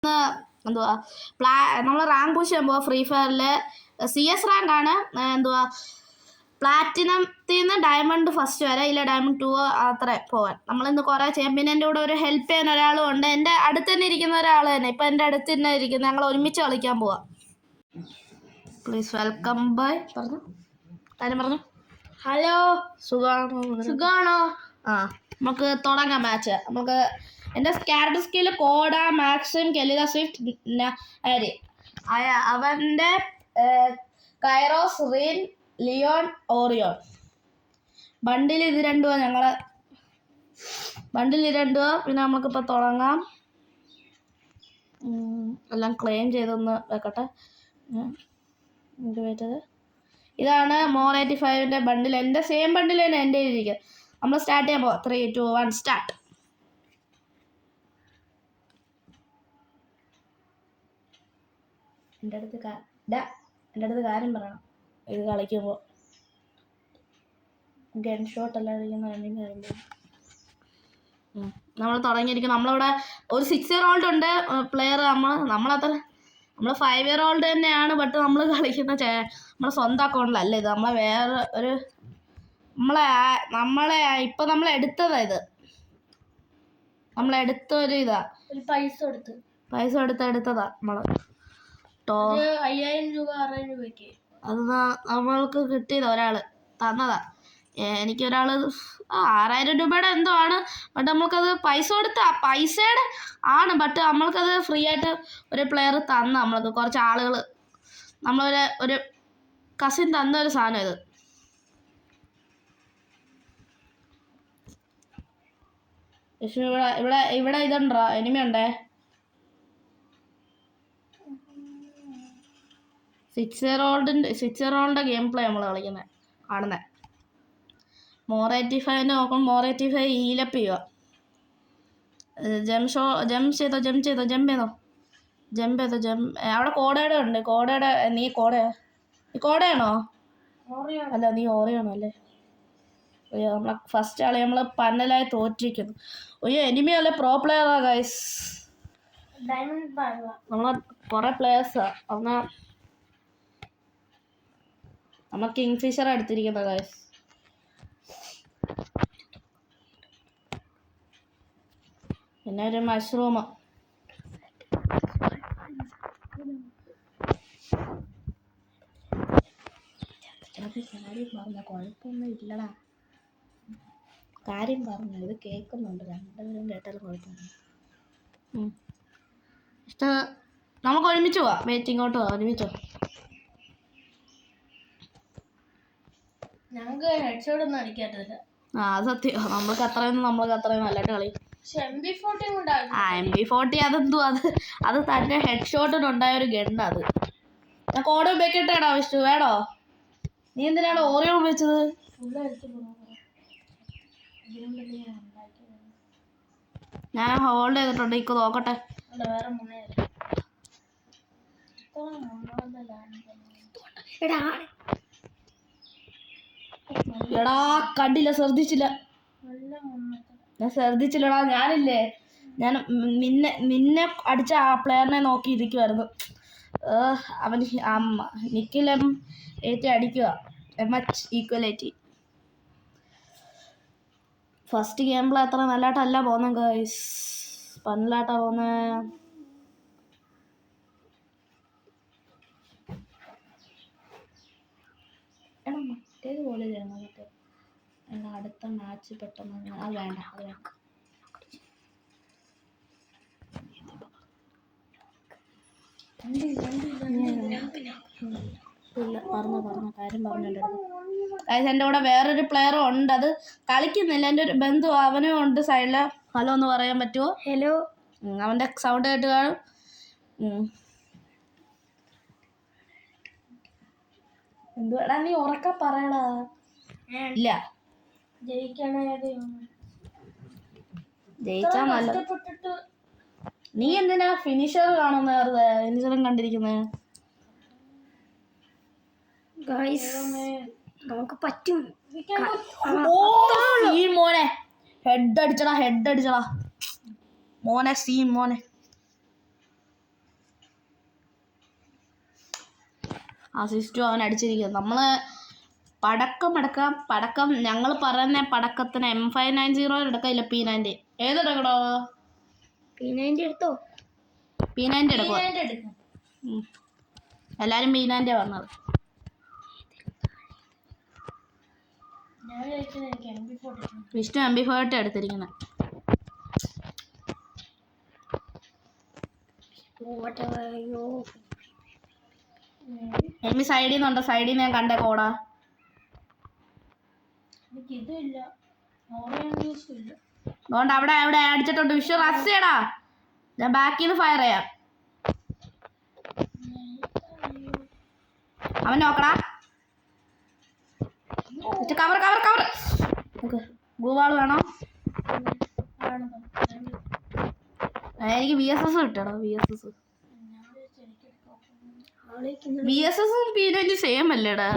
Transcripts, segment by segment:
എന്തുവാ നമ്മൾ rank push ചെയ്യുമ്പോൾ ഫ്രീ ഫയറിൽ CS റാങ്ക് ആണ് എന്തുവാ പ്ലാറ്റിനത്തിൽ നിന്ന് ഡയമണ്ട് ഫസ്റ്റ് വരെ ഇല്ല ഡയമണ്ട് 2 അത്ര പോകാൻ. നമ്മളിന്ന് കുറേ ചെയ്യാം. പിന്നെ എൻ്റെ കൂടെ ഒരു ഹെൽപ്പ് ചെയ്യാൻ ഒരാളും ഉണ്ട്. എൻ്റെ അടുത്ത് തന്നെ ഇരിക്കുന്ന ഒരാൾ തന്നെ. ഇപ്പം എൻ്റെ അടുത്ത് തന്നെ ഇരിക്കുന്നത്. ഞങ്ങൾ ഒരുമിച്ച് കളിക്കാൻ പോവാം. പ്ലീസ് വെൽക്കം ബൈ പറഞ്ഞു കാര്യം പറഞ്ഞു. ഹലോ, സുഖാണോ? നമുക്ക് തുടങ്ങാം മാച്ച്. നമുക്ക് എൻ്റെ character skill Koda, Maxim, Kelina Swift, അവൻ്റെ Kairos, Reen, Leon, Orion. Bundle ഇത് രണ്ടുവാ ഞങ്ങളെ ബണ്ടിൽ ഇത് രണ്ടുവാ. പിന്നെ നമുക്കിപ്പോൾ തുടങ്ങാം. എല്ലാം ക്ലെയിം ചെയ്തൊന്ന് വെക്കട്ടെ. ഇതാണ് മോർ 85ൻ്റെ ബണ്ടിൽ. എൻ്റെ സെയിം ബണ്ടിൽ തന്നെ എൻ്റെ ഇരിക്കുക. നമ്മൾ സ്റ്റാർട്ട് ചെയ്യാൻ പോവാം. 3, 2, 1 സ്റ്റാർട്ട്. എൻ്റെ അടുത്ത് കാര്യം പറയണം. ഇത് കളിക്കുമ്പോൾ ഗൺ ഷോട്ട് എല്ലാം കളിക്കുന്ന നമ്മൾ തുടങ്ങിയിരിക്കും. നമ്മളിവിടെ ഒരു 6-year-old ഉണ്ട് പ്ലെയർ. നമ്മൾ 5-year-old തന്നെയാണ്. ബട്ട് നമ്മൾ കളിക്കുന്ന നമ്മളെ സ്വന്തം അക്കൗണ്ടിലല്ല ഇത്. നമ്മളെ വേറെ ഒരു നമ്മളെ ഇപ്പം നമ്മളെടുത്തതാ ഇത്. നമ്മളെടുത്തൊരു ഇതാ. പൈസ എടുത്തതാ നമ്മൾ. 5000 രൂപ 6000 രൂപയ്ക്ക് അത് നമ്മൾക്ക് കിട്ടിയതാ. ഒരാൾ തന്നതാ. എനിക്കൊരാൾ 6000 രൂപയുടെ എന്തോ ആണ്. ബട്ട് നമ്മൾക്കത് പൈസയുടെ ആണ്. ബട്ട് നമ്മൾക്കത് ഫ്രീ ആയിട്ട് ഒരു പ്ലെയർ തന്ന നമ്മൾക്ക് കുറച്ച് ആളുകൾ ഒരു കസിൻ തന്നൊരു സാധനം ഇത്. ഇവിടെ ഇതുണ്ടോ? എനിമി ഉണ്ടേ. 6-year-old ഗെയിം പ്ലേ നമ്മൾ കളിക്കുന്നത് കാണുന്നത്. മോർ 85 നോക്കും. മോർ 85 ഹീലപ്പ് ചെയ്യുക. ജമ്പ് ചെയ്തോ. അവിടെ കോടയുടെ ഉണ്ട്. നീ കോടയാണോ? അല്ല, നീ ഓറിയാണോ അല്ലേ? അയ്യോ, നമ്മളെ ഫസ്റ്റ് ആളെ നമ്മൾ പന്നലായി തോറ്റിരിക്കുന്നു. അയ്യോ, എനിമി അല്ലേ പ്രോ പ്ലെയറാ ഗൈസ്. നമ്മളെ കുറേ പ്ലെയേഴ്സാണ്. നമ്മൾ കിങ് ഫിഷർ എടുത്തിരിക്കുന്ന ഗൈസ്. പിന്നെ ഒരു മഷ്റൂം. കുഴപ്പമൊന്നും ഇല്ലടാ. കാര്യം പറഞ്ഞു. ഇത് കേൾക്കുന്നുണ്ട്. രണ്ടുപേരും കേട്ടാലും കുഴപ്പമൊന്നും. നമുക്ക് ഒരുമിച്ച് പോവാം. വെയിറ്റിങ്ങോട്ട് പോവാം. ഒരുമിച്ചോ. ഞങ്ങൾക്ക് ഹെഡ്ഷോട്ട് ഒന്നും അടിക്കാറില്ല. സത്യം. നമ്മൾക്ക് അത്രയും നല്ലതായിട്ട് കളി. MB40 അതെന്തുവാ? അത് തന്നെ ഹെഡ്ഷോട്ടിനുണ്ടായ ഒരു ഗണ്ണ. അത് ഞാൻ കോട ഉപയോഗിക്കട്ടേടാ വിഷ്ണു? വേണോ? നീ എന്തിനാണ് ഓറിയോ ഉപയോഗിച്ചത്? ഞാൻ ഹോൾഡ് ചെയ്തിട്ടുണ്ട്. ഇക്ക് നോക്കട്ടെ. എടാ കണ്ടില്ല, ശ്രദ്ധിച്ചില്ലടാ. ഞാൻ നിന്നെ അടിച്ച ആ പ്ലെയറിനെ നോക്കി ഇരിക്കുമായിരുന്നു. അവൻ നിക്കിലും അടിക്കുക. MH ഈക്വലേറ്റി. ഫസ്റ്റ് ഗെയിമിൽ അത്ര നല്ലതായിട്ടല്ല പോകുന്നത് ഗൈസ്. പന്നലായിട്ടാ പോകുന്നത്. എടാ മറ്റേത് പോലെ ചെയ്യണം. എന്നാ അടുത്ത മാച്ച് പെട്ടെന്ന് അത് വേണ്ട. ഇല്ല, പറഞ്ഞ കാര്യം പറഞ്ഞല്ലോ. എൻ്റെ കൂടെ വേറൊരു പ്ലെയറും ഉണ്ട്. അത് കളിക്കുന്നില്ല. എൻ്റെ ഒരു ബന്ധു, അവനും ഉണ്ട് സൈഡിൽ. ഹലോ എന്ന് പറയാൻ പറ്റുമോ? ഹലോ. അവൻ്റെ സൗണ്ട് കേട്ട് കാണും. എന്തുവാടാ നീ ഉറക്ക പറയടാ. ഇല്ല, ജയിച്ചാ നല്ല. നീ എന്തിനാ ഫിനിഷർ കാണുന്ന? വെറുതെ ഫിനിഷറും കണ്ടിരിക്കുന്നത്. നമുക്ക് പറ്റും. മോനെ ഹെഡ് അടിച്ചടാ മോനെ. അസിസ്റ്റും അവൻ അടിച്ചിരിക്കുന്നത്. നമ്മൾ പടക്കം ഞങ്ങൾ പറയുന്ന പടക്കത്തിന് M590 എടുക്കാം, ഇല്ല P90. ഏതെടുക്കണോ? P90 എടുത്തോ? P90 എടുക്കുക. എല്ലാവരും P90 പറഞ്ഞത്. വിഷ്ണു MP40 എടുത്തിരിക്കുന്നത്. എമ്മി സൈഡിൽ നിന്നുണ്ടോ? സൈഡിൽ നിന്ന് ഞാൻ കണ്ടേ കോടാ. അതുകൊണ്ട് അവിടെ അടിച്ചിട്ടുണ്ട്. വിഷു റസ് ചെയ്യടാ, ഞാൻ ബാക്കിൽ നിന്ന് ഫയർ ചെയ്യാം. അവൻ നോക്കടാ. കവർ ഗൂവാൾ വേണോ? എനിക്ക് VSS കിട്ടടാ. VSS P90 സെയിം അല്ലേടാ?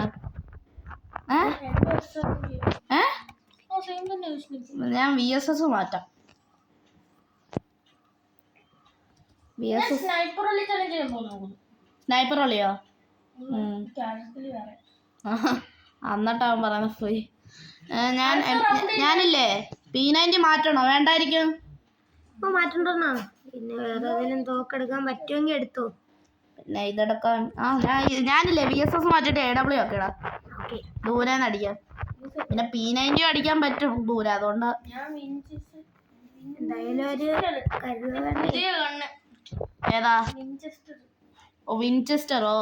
ഞാൻ VSS മാറ്റാം. സ്നൈപ്പർ കളിയോ? എന്നിട്ടാവൻ പറയുന്നത് പോയി. ഞാനില്ലേ P90 മാറ്റണോ? വേണ്ടായിരിക്കും. മാറ്റണ്ടെന്നാ. പിന്നെ വേറെ ഏതെങ്കിലും തോക്കെടുക്കാൻ പറ്റുമെങ്കിൽ എടുത്തോ. പിന്നെ ഇതെടുക്കാൻ ഞാനില്ലേ VSS മാറ്റിട്ട് AW ഒക്കെ ഇടാം. ദൂരെന്ന് അടിക്കാം. പിന്നെ P90 അടിക്കാൻ പറ്റും ദൂരെ. അതുകൊണ്ട് ഏതാ? വിൻചെസ്റ്ററോ?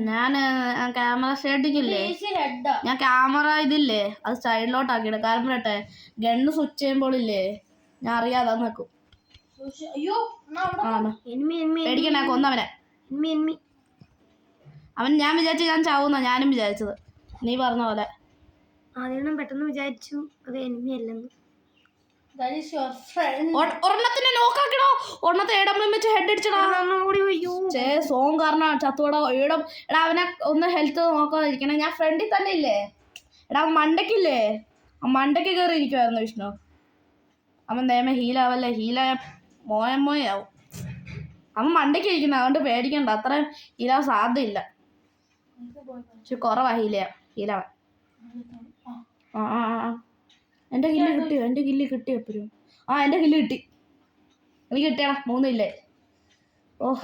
ഞാൻ ക്യാമറ ഷെഡിങ്ങില്ലേ, ഞാൻ ക്യാമറ ഇതില്ലേ അത് സൈഡിലോട്ടാക്കിയിടും. കാരണം പറയട്ടെ, ഗണ്ണ് സ്വിച്ച് ചെയ്യുമ്പോൾ ഇല്ലേ ഞാൻ അറിയാതെ നിൽക്കും. പേടിക്കണേ, കൊന്നവനെ. അവൻ ഞാൻ വിചാരിച്ചു ഞാൻ ചാവുന്ന ഞാനും വിചാരിച്ചത്. നീ പറഞ്ഞ പോലെ പെട്ടെന്ന് വിചാരിച്ചു അത് എനിമി അല്ലെന്ന്. ഒരെണ്ണത്തിനെ നോക്കാക്കണോ? ഒരെണ്ണത്തെ AW വെച്ച് ഹെഡ് അടിച്ചടാ. സോങ് കാരണം ചത്തോടാ. എടാ അവനെ ഒന്ന് ഹെൽത്ത് നോക്കാതിരിക്കണേ. ഞാൻ ഫ്രണ്ടിൽ തന്നെ ഇല്ലേ എടാ, മണ്ടയ്ക്കില്ലേ, മണ്ടയ്ക്ക് കയറി ഇരിക്കുവായിരുന്നു വിഷ്ണു. അവൻ നേമ ഹീലാവല്ലേ, ഹീലായ മോയാവും. അവൻ മണ്ടയ്ക്ക് ഇരിക്കുന്നത്, അതുകൊണ്ട് പേടിക്കണ്ട. അത്രയും ഹീലാവാൻ സാധ്യതയില്ല. പക്ഷെ കുറവാ ഹീലാവാൻ. എൻ്റെ കില്ല് കിട്ടിയോ എപ്പോഴും? എൻ്റെ കില്ല് കിട്ടി. എനിക്ക് കിട്ടിയടാ 3 ഇല്ലേ.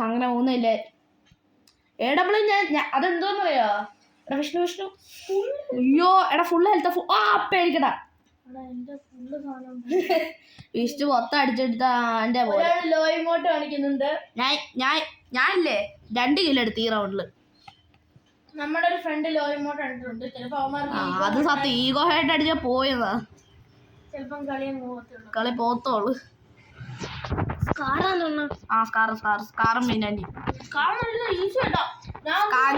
അങ്ങനെ 3 ഇല്ലേ. AW ഞാൻ അതെന്തോന്ന് പറയാ എടാ വിഷ്ണു. അയ്യോ എടാ ഫുള്ള് ഹെൽത്ത്. പേടിക്കടാ. വിഷ്ണു മൊത്തം അടിച്ചെടുത്ത എൻ്റെ പോലെ ലോ ഇമോട്ട് കാണിക്കുന്നുണ്ട്. ഞാനില്ലേ 2 കില്ല് എടുത്ത് ഈ റൗണ്ടില്. നമ്മുടെ ഒരു ഫ്രണ്ട് ലോ ഇമോട്ട് കണ്ടിട്ടുണ്ട്. ചിലപ്പോ അത് സത്യം ഈഗോ ഹെഡ് അടിച്ച പോയതാ. ചിലപ്പം കളി പോത്തോളൂ. സ്കാറും P90.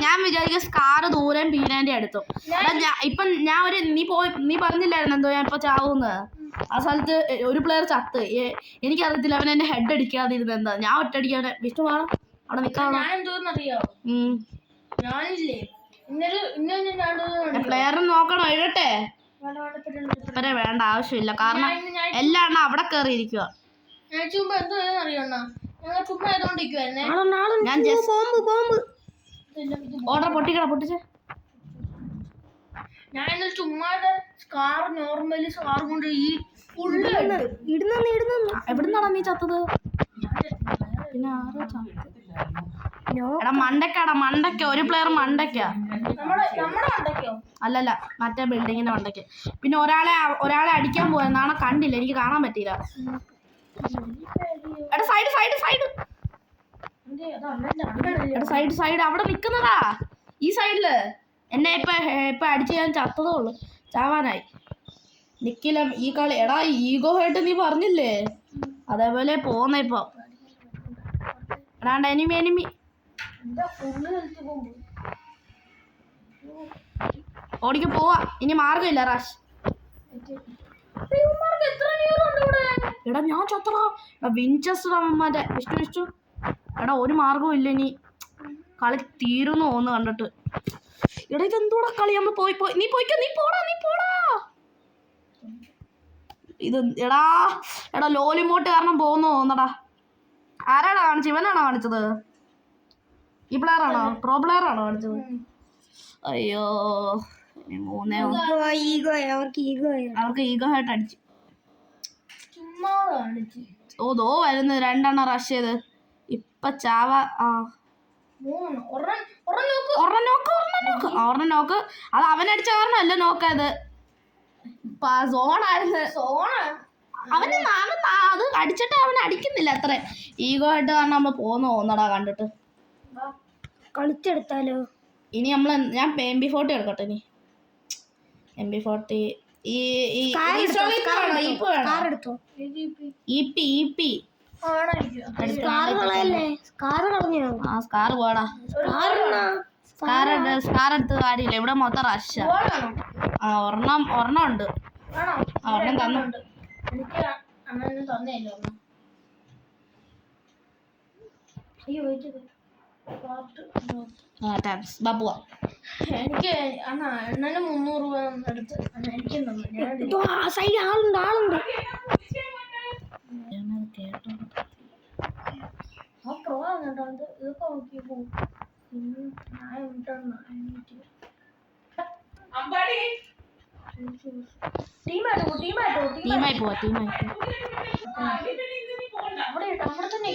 ഞാൻ വിചാരിക്കും സ്കാറ് ദൂരം P90 എടുത്തു. ഇപ്പം നീ പറഞ്ഞില്ലായിരുന്നു എന്തോ ഞാൻ ഇപ്പൊ ചാവൂന്ന്. ആ സ്ഥലത്ത് ഒരു പ്ലെയർ ചത്ത്. എനിക്കറിയത്തില്ല അവൻ എന്നെ ഹെഡ് അടിക്കാതിരുന്ന എന്താ. ഞാൻ ഒറ്റയടിക്കാൻ വിഷ്ണു വേണം അവിടെ നിൽക്കാണോ? പ്ലെയറിന് നോക്കണോ? എഴട്ടെ വേണ്ട, ആവശ്യമില്ല. കാരണം എല്ലാം അവിടെ കയറി ഇരിക്കുക. ഞാൻ ഓർഡർ പൊട്ടിച്ചേ. ഞാൻ ചുമ്മാ സ്കാർ നോർമലി സ്കാർ കൊണ്ട് ഈ എവിടുന്നാടാ നീ ചത്തത്? പിന്നെ എടാ മണ്ടയ്ക്ക ഒരു പ്ലെയർ മണ്ടയ്ക്കാ. അല്ലല്ല മറ്റേ ബിൽഡിങ്ങിന്റെ മണ്ടയ്ക്ക്. പിന്നെ ഒരാളെ അടിക്കാൻ പോയെന്നാണ്, കണ്ടില്ല, എനിക്ക് കാണാൻ പറ്റിയില്ല. എടാ സൈഡ് അവിടെ നിക്കുന്നതാ. ഈ സൈഡില് എന്നെ ഇപ്പൊ അടിച്ച് ഞാൻ ചത്തതേ ഉള്ളു. ചാവാനായി നിക്കില്ല ഈ കളി. എടാ ഈഗോ ആയിട്ട് നീ പറഞ്ഞില്ലേ, അതേപോലെ പോന്ന ഇപ്പൊ. എടാണ്ട് എനിമി ഓടിക്ക് പോവാ. ഇനി മാർഗമില്ല റാഷ്. എടാ ഞാൻ ചത്തടാ. വിൻചെസ്റ്റർ അമ്മമാരെ വിഷ്ണു. എടാ ഒരു മാർഗവും ഇല്ല. ഇനി കളി തീരുന്നു തോന്നുന്നു കണ്ടിട്ട്. എടാ ഇതെന്തോടാ കളി? നമ്മൾ പോയി നീ പോടാ. ഇത് എടാ ലോലിമോട്ട് കാരണം പോകുന്നു തോന്നടാ. ആരാണോ കാണിച്ചത്? ഇവനാണോ കാണിച്ചത്? ഈ പ്ലെയർ ആണോ? പ്രോ പ്ലെയർ ആണോ കാണിച്ചത്? അയ്യോ അവർക്ക് ഈഗോ ആയിട്ട് അടിച്ചു. ചുമ്മാ കാണിച്ചു. ഓ ദോ വരുന്നു 2 എണ്ണം റഷ് ചെയ്ത്. ഇപ്പൊ ചാവ. ആ ഒരെണ്ണം നോക്ക്. അത് അവനടിച്ച കാരണമല്ല നോക്കാത്. സോണായിരുന്നു. അവന് അത് അടിച്ചിട്ട് അവൻ അടിക്കുന്നില്ല അത്ര. ഈഗോ ആയിട്ട് കാരണം നമ്മള് പോന്നടാ കണ്ടിട്ട്. കളിച്ചെടുത്താലോ? ഇനി ഞാൻ MP40 എടുക്കട്ടെ. ഇനി MP40 സ്കാർ പോടാ. സ്കാർ എടുത്ത് കാര്യമില്ല. ഇവിടെ മൊത്തം റഷാ. ഒരെണ്ണം ഉണ്ട്. ഒരെണ്ണം തന്നുണ്ട്. ബാബുവാ എനിക്ക് അണ്ണന് 300 രൂപ എടുത്ത് എനിക്കും സൈഡ് ആളുണ്ട്. പ്രോ കേട്ടോ ഇതൊക്കെ നോക്കി പോകും. ടീമായി പോവാ. അവിടെ തന്നെ